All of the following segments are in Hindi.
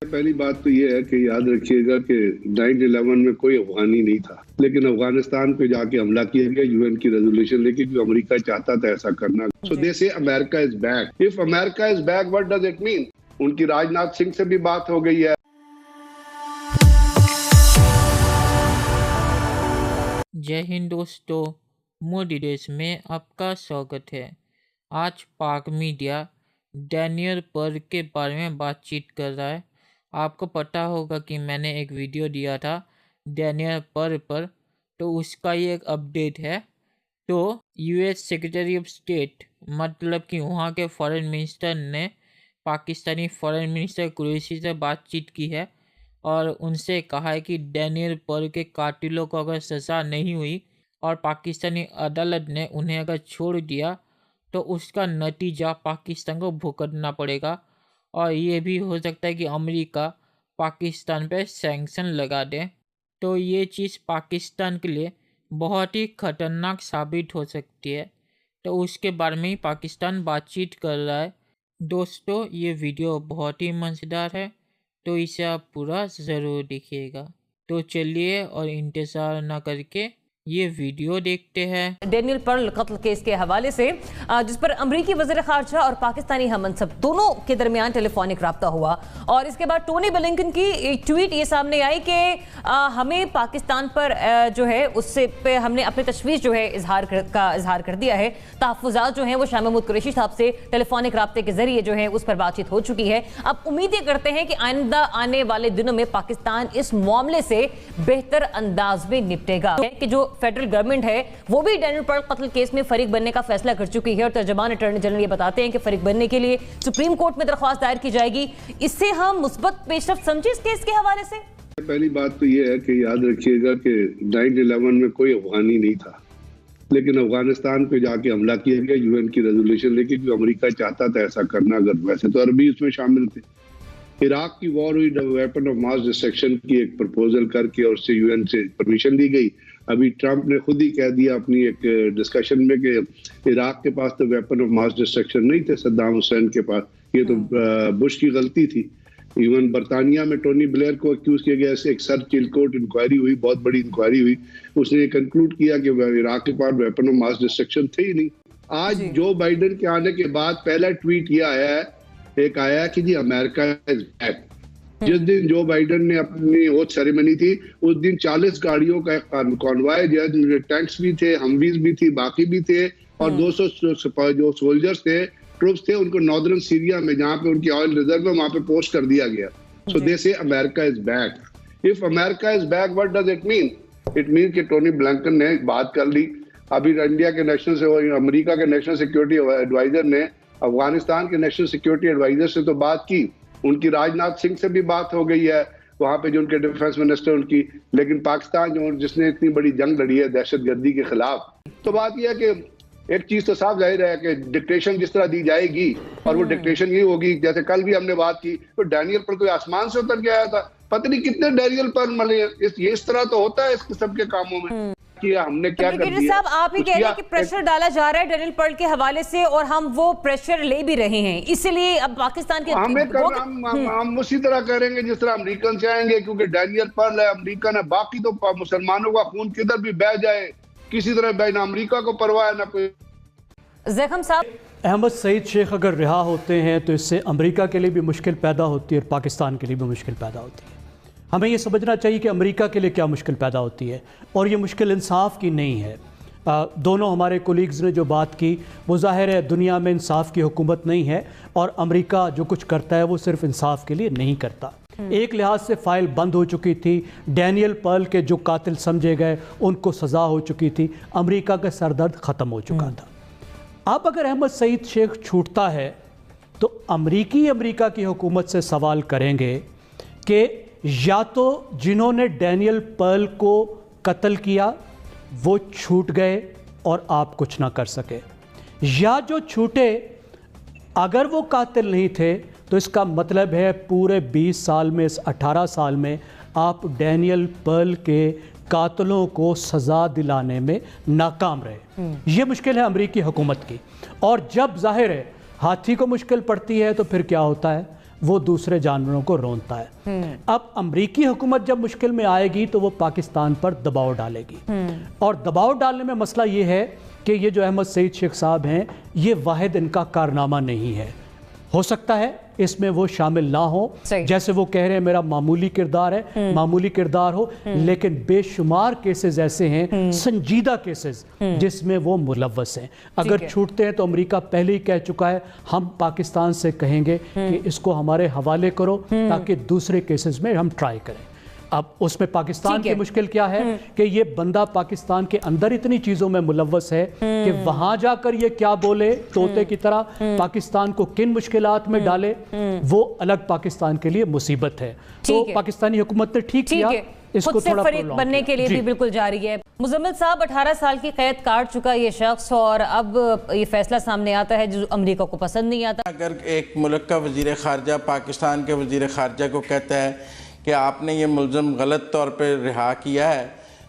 पहली बात तो ये है कि याद रखिएगा कि 9/11 में कोई अफगानी नहीं था, लेकिन अफगानिस्तान पे जाके हमला किया गया यूएन की रेजोल्यूशन लेके, क्योंकि अमेरिका चाहता था ऐसा करना। सो दे से America is back. If America is back, what does it mean? उनकी राजनाथ सिंह से भी बात हो गई है। जय हिंद दोस्तों, मोदी देश में आपका स्वागत है। आज पाक मीडिया डैनियल पर्ल के बारे में बातचीत कर रहा है। आपको पता होगा कि मैंने एक वीडियो दिया था डैनियल पर्ल पर, तो उसका ये एक अपडेट है। तो यूएस सेक्रेटरी ऑफ स्टेट, मतलब कि वहाँ के फॉरेन मिनिस्टर ने पाकिस्तानी फॉरेन मिनिस्टर कुरैशी से बातचीत की है और उनसे कहा है कि डैनियल पर्ल के कातिलों को अगर सज़ा नहीं हुई और पाकिस्तानी अदालत ने उन्हें अगर छोड़ दिया तो उसका नतीजा पाकिस्तान को भुगतना पड़ेगा और ये भी हो सकता है कि अमेरिका पाकिस्तान पे सैंक्शन लगा दे। तो ये चीज़ पाकिस्तान के लिए बहुत ही ख़तरनाक साबित हो सकती है। तो उसके बारे में ही पाकिस्तान बातचीत कर रहा है। दोस्तों, ये वीडियो बहुत ही मज़ेदार है, तो इसे आप पूरा ज़रूर देखिएगा। तो चलिए और इंतज़ार ना करके ये वीडियो देखते हैं। डैनियल पर्ल कत्ल केस के हवाले से जिस पर अमरीकी वज़ीर ख़ारजा और पाकिस्तानी हममनसब दोनों के दरमियान टेलीफोनिक रब्ता हुआ और इसके बाद टोनी ब्लिंकन की एक ट्वीट ये सामने आई कि हमें पाकिस्तान पर जो है उससे पे हमने अपनी तशवीश जो है इजहार कर दिया है। तहफ़्फ़ुज़ात जो हैं वो शाह महमूद कुरैशी साहब से टेलीफोनिक रब्ते के जरिए जो है उस पर बातचीत हो चुकी है। अब उम्मीदें करते हैं कि आइंदा आने वाले दिनों में पाकिस्तान इस मामले से बेहतर अंदाज में निपटेगा कि जो फेडरल गवर्नमेंट है वो भी डैनियल पर्ल कत्ल केस में फरीक बनने का फैसला कर चुकी है और तर्जुमान अटॉर्नी जनरल ये बताते हैं कि फरीक बनने के लिए सुप्रीम कोर्ट में दरख्वास्त दायर की जाएगी। इससे हम मुस्बत पेशरफ्त समझे इस केस के हवाले से। पहली बात तो ये है कि याद रखिएगा कि 9/11 में कोई अफगानी नहीं था, लेकिन अफगानिस्तान पे जाके हमला किया गया यूएन की रेजोल्यूशन लेके, क्योंकि अमेरिका चाहता था ऐसा करना। अगर वैसे तो अरबी उसमें शामिल थे। इराक की वॉर हुई, वेपन ऑफ मास डिस्ट्रक्शन की एक प्रपोजल करके और उससे यूएन से परमिशन दी गई। अभी ट्रंप ने खुद ही कह दिया अपनी एक डिस्कशन में कि इराक के पास तो वेपन ऑफ मास डिस्ट्रक्शन नहीं थे सद्दाम हुसैन के पास, ये तो बुश की गलती थी। इवन बरतानिया में टोनी ब्लेयर को एक्यूज किया गया। एक सर चिलकोट इंक्वायरी हुई, बहुत बड़ी इंक्वायरी हुई, उसने कंक्लूड किया कि इराक के पास वेपन ऑफ मास डिस्ट्रक्शन थे ही नहीं। आज जो बाइडेन के आने के बाद पहला ट्वीट ये आया है, एक आया कि जी अमेरिका इज बैक। जिस दिन जो बाइडेन ने अपनी ओथ सेरेमनी थी उस दिन 40 गाड़ियों का कॉन्वॉय, टैंक्स भी थे, हमवीज भी थी, बाकी भी थे, और 200 जो सोल्जर्स थे, ट्रूप्स थे, उनको नॉर्दर्न सीरिया में जहाँ पे उनकी ऑयल रिजर्व है वहां पे पोस्ट कर दिया गया। सो दे से America is back. If America is back, what does it mean? It mean कि टोनी ब्लिंकन ने बात कर ली। अभी इंडिया के अमेरिका के नेशनल सिक्योरिटी एडवाइजर ने अफगानिस्तान के नेशनल सिक्योरिटी एडवाइजर से तो बात की, उनकी राजनाथ सिंह से भी बात हो गई है वहां पे, जो उनके डिफेंस मिनिस्टर उनकी। लेकिन पाकिस्तान जो जिसने इतनी बड़ी जंग लड़ी है दहशतगर्दी के खिलाफ, तो बात यह है कि एक चीज तो साफ जाहिर है कि डिक्टेशन जिस तरह दी जाएगी और वो डिक्टेशन ये होगी, जैसे कल भी हमने बात की तो डैनियल पर कोई आसमान से उतर के आया था, पता नहीं कितने डैनियल पर मिले। इस तरह तो होता है इस किस्म के कामों में कि हमने क्या कर दिया। साहब, आप ही कह रहे हैं कि प्रेशर डाला जा रहा है डैनियल पर्ल के हवाले से और हम वो प्रेशर ले भी रहे हैं, इसलिए अब पाकिस्तान के हम उसी तरह करेंगे जिस तरह अमेरिकन से आएंगे, क्योंकि डैनियल पर्ल है, अमेरिकन है। बाकी तो मुसलमानों का खून किधर भी बह जाए, किसी तरह बह, ना अमेरिका को परवाह है ना कोई। ज़ैकम साहब, अहमद सईद शेख अगर रिहा होते हैं तो इससे अमेरिका के लिए भी मुश्किल पैदा होती है और पाकिस्तान के लिए भी मुश्किल पैदा होती है। हमें ये समझना चाहिए कि अमेरिका के लिए क्या मुश्किल पैदा होती है, और ये मुश्किल इंसाफ की नहीं है। दोनों हमारे कोलीग्स ने जो बात की वो ज़ाहिर है दुनिया में इंसाफ की हुकूमत नहीं है, और अमेरिका जो कुछ करता है वो सिर्फ इंसाफ के लिए नहीं करता। एक लिहाज से फ़ाइल बंद हो चुकी थी, डैनियल पर्ल के जो कातिल समझे गए उनको सज़ा हो चुकी थी, अमेरिका का सरदर्द ख़त्म हो चुका था। अब अगर अहमद सईद शेख छूटता है तो अमेरिका की हुकूमत से सवाल करेंगे कि या तो जिन्होंने डैनियल पर्ल को कत्ल किया वो छूट गए और आप कुछ ना कर सके, या जो छूटे अगर वो कातिल नहीं थे तो इसका मतलब है पूरे 20 साल में, इस 18 साल में आप डैनियल पर्ल के कातलों को सज़ा दिलाने में नाकाम रहे। ये मुश्किल है अमेरिकी हुकूमत की। और जब जाहिर है हाथी को मुश्किल पड़ती है तो फिर क्या होता है, वो दूसरे जानवरों को रौंदता है। अब अमरीकी हुकूमत जब मुश्किल में आएगी तो वो पाकिस्तान पर दबाव डालेगी, और दबाव डालने में मसला ये है कि ये जो अहमद सईद शेख साहब हैं, ये वाहिद इनका कारनामा नहीं है। हो सकता है इसमें वो शामिल ना हो, जैसे वो कह रहे हैं मेरा मामूली किरदार है, मामूली किरदार हो, लेकिन बेशुमार केसेस ऐसे हैं, संजीदा केसेस, जिसमें वो मुलव्वस हैं। अगर छूटते हैं तो अमेरिका पहले ही कह चुका है हम पाकिस्तान से कहेंगे कि इसको हमारे हवाले करो ताकि दूसरे केसेस में हम ट्राई करें। अब उसमें पाकिस्तान की मुश्किल क्या है कि ये बंदा पाकिस्तान के अंदर इतनी चीजों में मुलव्वस है कि वहां जाकर ये क्या बोले तोते की तरह, पाकिस्तान को किन मुश्किलात में डाले, वो अलग पाकिस्तान के लिए मुसीबत है। तो पाकिस्तानी हुकूमत ने ठीक किया, इसको थोड़ा फरीक बनने के लिए भी बिल्कुल जारी है। मुजम्मिल साहब, 18 साल की कैद काट चुका ये शख्स, और अब ये फैसला सामने आता है जो अमेरिका को पसंद नहीं आता। अगर एक मुल्क का वजीर खारजा पाकिस्तान के वजीर खारजा को कहता है कि आपने ये मुलज़म गलत तौर पर रिहा किया है,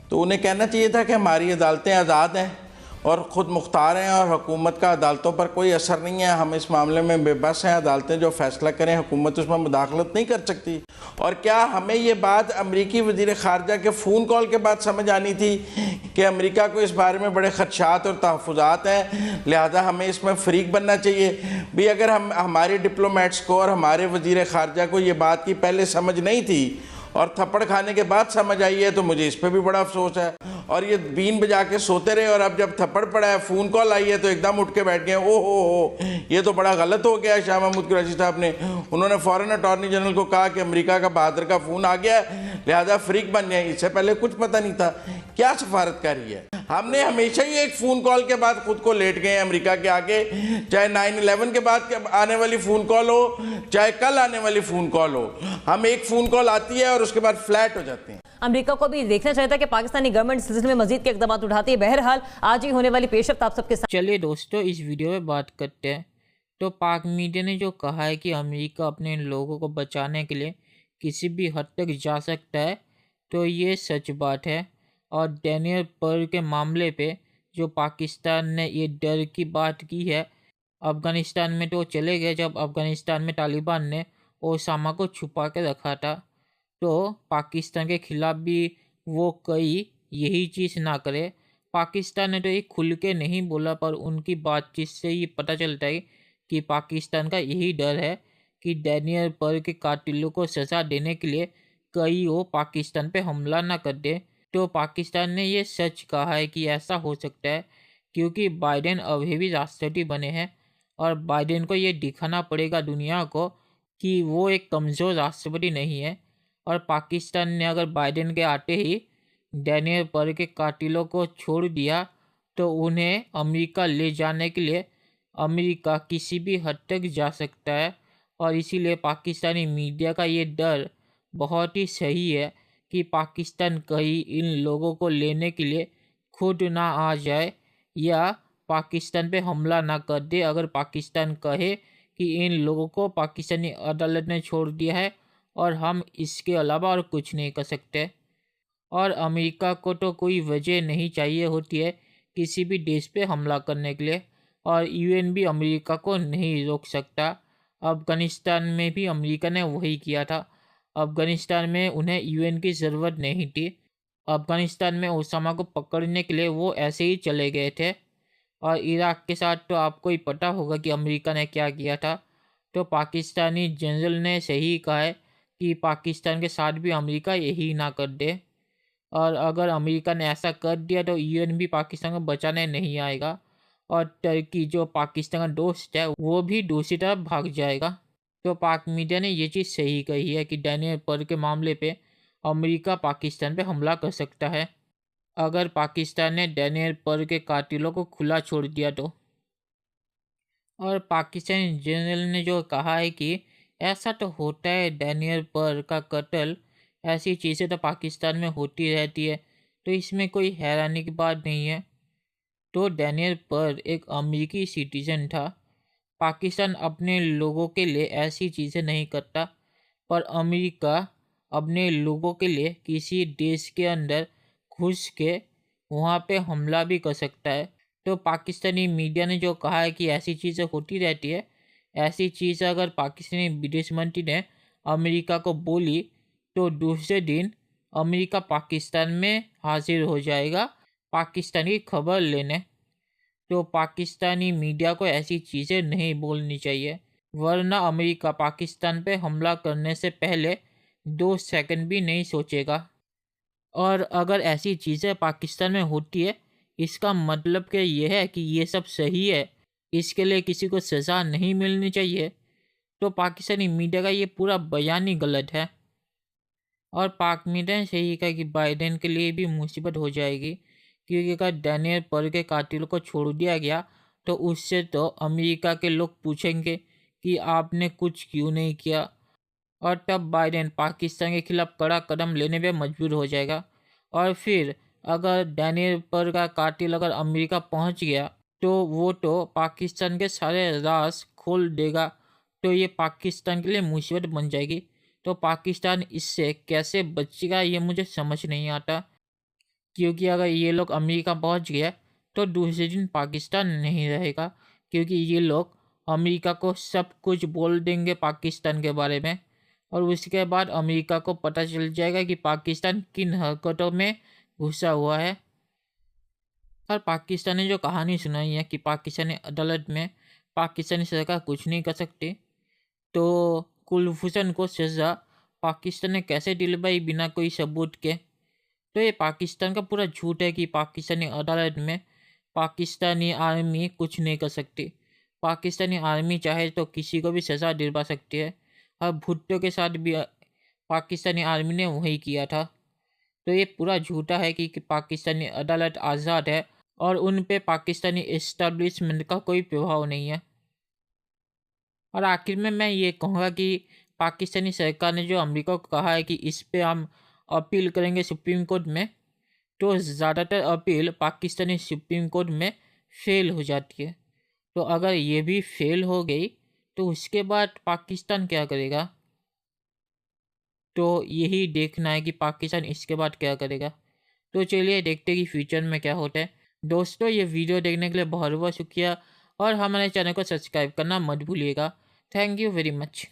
तो उन्हें कहना चाहिए था कि हमारी अदालतें आज़ाद हैं और ख़ुद मुख्तार हैं और हुकूमत का अदालतों पर कोई असर नहीं है, हम इस मामले में बेबस हैं, अदालतें जो फ़ैसला करें हुकूमत उसमें मुदाखलत नहीं कर सकती। और क्या हमें ये बात अमरीकी वज़ीर ख़ारजा के फ़ोन कॉल के बाद समझ आनी थी कि अमेरिका को इस बारे में बड़े ख़दशात और तहफ़्फ़ुज़ात हैं, लिहाजा हमें इसमें फ़रीक बनना चाहिए भी? अगर हम हमारे डिप्लोमेट्स को और हमारे वज़ीर ख़ारजा को ये बात की पहले समझ नहीं थी और थप्पड़ खाने के बाद समझ आई है, तो मुझे इस पर भी बड़ा अफसोस है। और ये बीन बजा के सोते रहे, और अब जब थप्पड़ पड़ा है, फ़ोन कॉल आई है, तो एकदम उठ के बैठ गए, ओ हो ये तो बड़ा गलत हो गया है शाह महमूद कुरैशी साहब ने। उन्होंने फ़ौरन अटॉर्नी जनरल को कहा कि अमेरिका का बहादुर का फ़ोन आ गया है, लिहाजा फ्रीक बन जाए। इससे पहले कुछ पता नहीं था। क्या सफारतकारी है? हमने हमेशा ही एक फ़ोन कॉल के बाद खुद को लेट गए अमेरिका के आगे, चाहे 9/11 के बाद आने वाली फ़ोन कॉल हो, चाहे कल आने वाली फ़ोन कॉल हो। हम एक फ़ोन कॉल आती है और उसके बाद फ्लैट हो जाते हैं। अमेरिका को भी देखना चाहिए था कि पाकिस्तानी गवर्नमेंट इस सिलसिले में मजीद के इक़दाम उठाती है। बहरहाल आज ही होने वाली पेशरफ्त आप सबके साथ। चलिए दोस्तों, इस वीडियो में बात करते हैं। तो पाक मीडिया ने जो कहा है कि अमेरिका अपने लोगों को बचाने के लिए किसी भी हद तक जा सकता है, तो ये सच बात है। और डैनियल पर्ल के मामले पे जो पाकिस्तान ने ये डर की बात की है, अफ़गानिस्तान में तो चले गए जब अफ़गानिस्तान में तालिबान ने ओसामा को छुपा के रखा था, तो पाकिस्तान के ख़िलाफ़ भी वो कई यही चीज़ ना करे। पाकिस्तान ने तो ये खुल के नहीं बोला, पर उनकी बातचीत से ये पता चलता है कि पाकिस्तान का यही डर है कि डैनियल पर्ल के कातिलों को सज़ा देने के लिए कई वो पाकिस्तान पे हमला ना कर दे। तो पाकिस्तान ने ये सच कहा है कि ऐसा हो सकता है, क्योंकि बाइडेन अभी भी राष्ट्रपति बने हैं और बाइडेन को ये दिखाना पड़ेगा दुनिया को कि वो एक कमज़ोर राष्ट्रपति नहीं है। और पाकिस्तान ने अगर बाइडेन के आते ही डैनियल पर्ल के कातिलों को छोड़ दिया, तो उन्हें अमेरिका ले जाने के लिए अमेरिका किसी भी हद तक जा सकता है। और इसीलिए पाकिस्तानी मीडिया का ये डर बहुत ही सही है कि पाकिस्तान कहीं इन लोगों को लेने के लिए खुद ना आ जाए या पाकिस्तान पे हमला ना कर दे। अगर पाकिस्तान कहे कि इन लोगों को पाकिस्तानी अदालत ने छोड़ दिया है और हम इसके अलावा और कुछ नहीं कर सकते, और अमेरिका को तो कोई वजह नहीं चाहिए होती है किसी भी देश पे हमला करने के लिए, और यूएन भी अमेरिका को नहीं रोक सकता। अफ़गानिस्तान में भी अमेरिका ने वही किया था। अफ़गानिस्तान में उन्हें यूएन की ज़रूरत नहीं थी। अफ़गानिस्तान में ओसामा को पकड़ने के लिए वो ऐसे ही चले गए थे। और इराक़ के साथ तो आपको ही पता होगा कि अमेरिका ने क्या किया था। तो पाकिस्तानी जनरल ने सही कहा है कि पाकिस्तान के साथ भी अमेरिका यही ना कर दे, और अगर अमेरिका ने ऐसा कर दिया तो यूएन भी पाकिस्तान को बचाने नहीं आएगा, और टर्की जो पाकिस्तान का दोस्त है वो भी दूसरी तरफ भाग जाएगा। तो पाक मीडिया ने ये चीज़ सही कही है कि डैनियल पर्ल के मामले पे अमेरिका पाकिस्तान पे हमला कर सकता है अगर पाकिस्तान ने डैनियल पर्ल के कातिलों को खुला छोड़ दिया तो। और पाकिस्तानी जनरल ने जो कहा है कि ऐसा तो होता है, डैनियल पर्ल का कत्ल, ऐसी चीज़ें तो पाकिस्तान में होती रहती है, तो इसमें कोई हैरानी की बात नहीं है। तो डैनियल पर्ल एक अमेरिकी सिटीज़न था। पाकिस्तान अपने लोगों के लिए ऐसी चीज़ें नहीं करता, पर अमेरिका अपने लोगों के लिए किसी देश के अंदर घुस के वहाँ पे हमला भी कर सकता है। तो पाकिस्तानी मीडिया ने जो कहा है कि ऐसी चीज़ें होती रहती है, ऐसी चीज़ अगर पाकिस्तानी विदेश मंत्री ने अमेरिका को बोली तो दूसरे दिन अमेरिका पाकिस्तान में हाजिर हो जाएगा पाकिस्तान की खबर लेने। तो पाकिस्तानी मीडिया को ऐसी चीज़ें नहीं बोलनी चाहिए, वरना अमेरिका पाकिस्तान पे हमला करने से पहले 2 सेकंड भी नहीं सोचेगा। और अगर ऐसी चीज़ें पाकिस्तान में होती है, इसका मतलब कि यह है कि ये सब सही है, इसके लिए किसी को सज़ा नहीं मिलनी चाहिए। तो पाकिस्तानी मीडिया का ये पूरा बयान ही गलत है। और पाक मीडिया ने सही कहा कि बाइडेन के लिए भी मुसीबत हो जाएगी, क्योंकि अगर डैनियल पर के कातिल को छोड़ दिया गया तो उससे तो अमेरिका के लोग पूछेंगे कि आपने कुछ क्यों नहीं किया, और तब बाइडेन पाकिस्तान के खिलाफ कड़ा कदम लेने पे मजबूर हो जाएगा। और फिर अगर डैनियल पर का कातिल अगर अमेरिका पहुंच गया तो वो तो पाकिस्तान के सारे राज खोल देगा, तो ये पाकिस्तान के लिए मुसीबत बन जाएगी। तो पाकिस्तान इससे कैसे बचेगा ये मुझे समझ नहीं आता, क्योंकि अगर ये लोग अमेरिका पहुंच गए तो दूसरे दिन पाकिस्तान नहीं रहेगा, क्योंकि ये लोग अमेरिका को सब कुछ बोल देंगे पाकिस्तान के बारे में, और उसके बाद अमेरिका को पता चल जाएगा कि पाकिस्तान किन हरकतों में घुसा हुआ है। और पाकिस्तान ने जो कहानी सुनाई है कि पाकिस्तानी अदालत में पाकिस्तानी सरकार कुछ नहीं कर सकती, तो कुलभूषण को सज़ा पाकिस्तान ने कैसे दिलवाई बिना कोई सबूत के। तो ये पाकिस्तान का पूरा झूठ है कि पाकिस्तानी अदालत में पाकिस्तानी आर्मी कुछ नहीं कर सकती। पाकिस्तानी आर्मी चाहे तो किसी को भी सज़ा दिलवा सकती है, और भुट्टो के साथ भी पाकिस्तानी आर्मी ने वही किया था। तो ये पूरा झूठा है कि पाकिस्तानी अदालत आज़ाद है और उन पे पाकिस्तानी इस्टेब्लिशमेंट का कोई प्रभाव नहीं है। और आखिर में मैं ये कहूँगा कि पाकिस्तानी सरकार ने जो अमेरिका को कहा है कि इस पे हम अपील करेंगे सुप्रीम कोर्ट में, तो ज़्यादातर अपील पाकिस्तानी सुप्रीम कोर्ट में फेल हो जाती है। तो अगर ये भी फेल हो गई तो उसके बाद पाकिस्तान क्या करेगा, तो यही देखना है कि पाकिस्तान इसके बाद क्या करेगा। तो चलिए देखते हैं कि फ्यूचर में क्या होता है। दोस्तों, ये वीडियो देखने के लिए बहुत बहुत शुक्रिया, और हमारे चैनल को सब्सक्राइब करना मत भूलिएगा। Thank you very much.